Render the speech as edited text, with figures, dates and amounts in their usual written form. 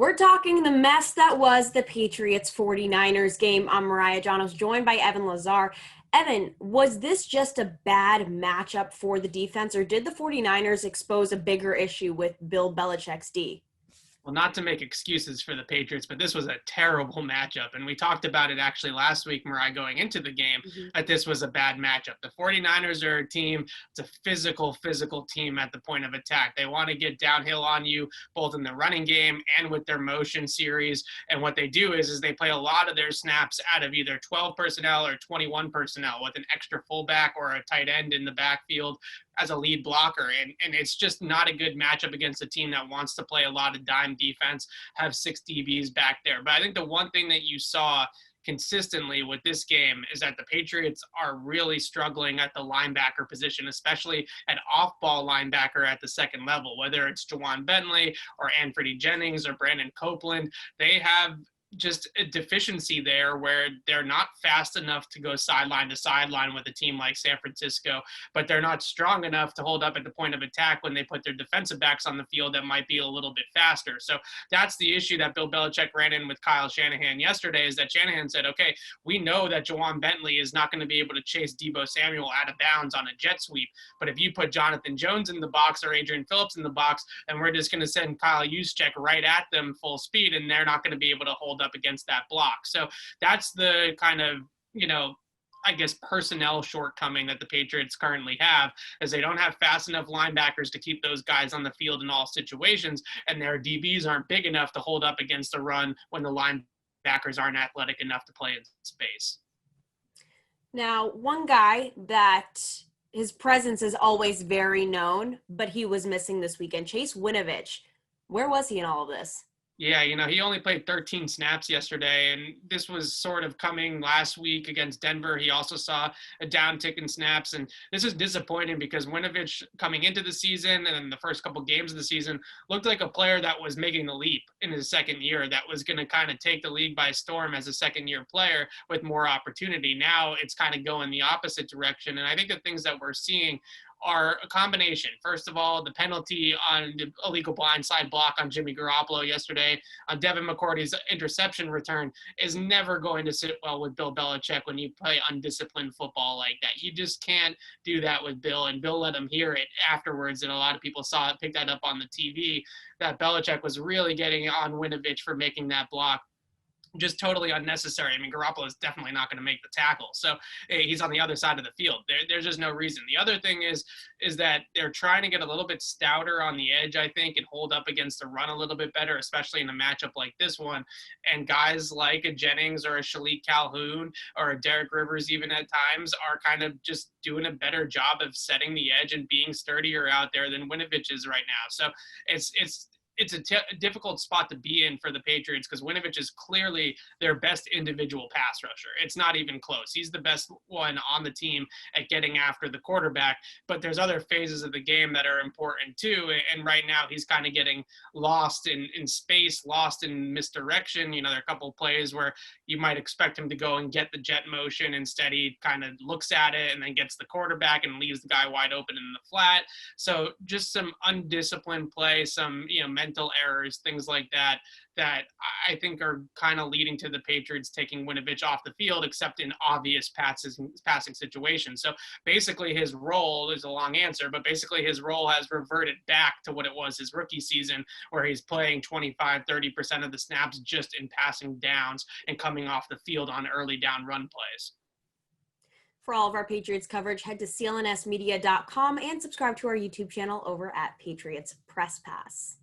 We're talking the mess that was the Patriots 49ers game. I'm Mariah, Janos, joined by Evan Lazar. Evan, was this just a bad matchup for the defense, or did the 49ers expose a bigger issue with Bill Belichick's D? Well, not to make excuses for the Patriots, but this was a terrible matchup. And we talked about it actually last week, Mariah, going into the game, that this was a bad matchup. The 49ers are a team, it's a physical team at the point of attack. They want to get downhill on you, both in the running game and with their motion series. And what they do is they play a lot of their snaps out of either 12 personnel or 21 personnel with an extra fullback or a tight end in the backfield as a lead blocker. And it's just not a good matchup against a team that wants to play a lot of dime defense, have 6 DBs back there. But I think the one thing that you saw consistently with this game is that the Patriots are really struggling at the linebacker position, especially at off-ball linebacker at the second level, whether it's Ja'Whaun Bentley or Anfernee Jennings or Brandon Copeland. They have just a deficiency there where they're not fast enough to go sideline to sideline with a team like San Francisco, but they're not strong enough to hold up at the point of attack when they put their defensive backs on the field that might be a little bit faster. So that's the issue that Bill Belichick ran in with Kyle Shanahan yesterday, is that Shanahan said, okay, we know that Ja'Whaun Bentley is not going to be able to chase Deebo Samuel out of bounds on a jet sweep, but if you put Jonathan Jones in the box or Adrian Phillips in the box, then we're just going to send Kyle Juszczyk right at them full speed, and they're not going to be able to hold up against that block. So that's the kind of, I guess, personnel shortcoming that the Patriots currently have, is they don't have fast enough linebackers to keep those guys on the field in all situations, and their DBs aren't big enough to hold up against the run when the linebackers aren't athletic enough to play in space. Now, one guy that his presence is always very known, but he was missing this weekend, Chase Winovich. Where was he in all of this? Yeah, he only played 13 snaps yesterday, and this was sort of coming last week against Denver. He also saw a downtick in snaps, and this is disappointing because Winovich, coming into the season and in the first couple games of the season, looked like a player that was making the leap in his second year, that was going to kind of take the league by storm as a second-year player with more opportunity. Now it's kind of going the opposite direction, and I think the things that we're seeing are a combination. First of all, the penalty on the illegal blindside block on Jimmy Garoppolo yesterday, on Devin McCourty's interception return, is never going to sit well with Bill Belichick when you play undisciplined football like that. You just can't do that with Bill, and Bill let him hear it afterwards, and a lot of people saw it, picked that up on the TV, that Belichick was really getting on Winovich for making that block. Just totally unnecessary. I mean, Garoppolo is definitely not going to make the tackle. So he's on the other side of the field. There's just no reason. The other thing is that they're trying to get a little bit stouter on the edge, I think, and hold up against the run a little bit better, especially in a matchup like this one. And guys like a Jennings or a Shalik Calhoun or a Derek Rivers even at times are kind of just doing a better job of setting the edge and being sturdier out there than Winovich is right now. So it's a difficult spot to be in for the Patriots because Winovich is clearly their best individual pass rusher. It's not even close. He's the best one on the team at getting after the quarterback, but there's other phases of the game that are important too. And right now he's kind of getting lost in space, lost in misdirection. There are a couple of plays where you might expect him to go and get the jet motion. Instead, he kind of looks at it and then gets the quarterback and leaves the guy wide open in the flat. So just some undisciplined play, some, mental errors, things like that I think are kind of leading to the Patriots taking Winovich off the field, except in obvious passing situations. So basically his role is a long answer, but basically his role has reverted back to what it was his rookie season, where he's playing 25-30% of the snaps just in passing downs and coming off the field on early down run plays. For all of our Patriots coverage, head to clnsmedia.com and subscribe to our YouTube channel over at Patriots Press Pass.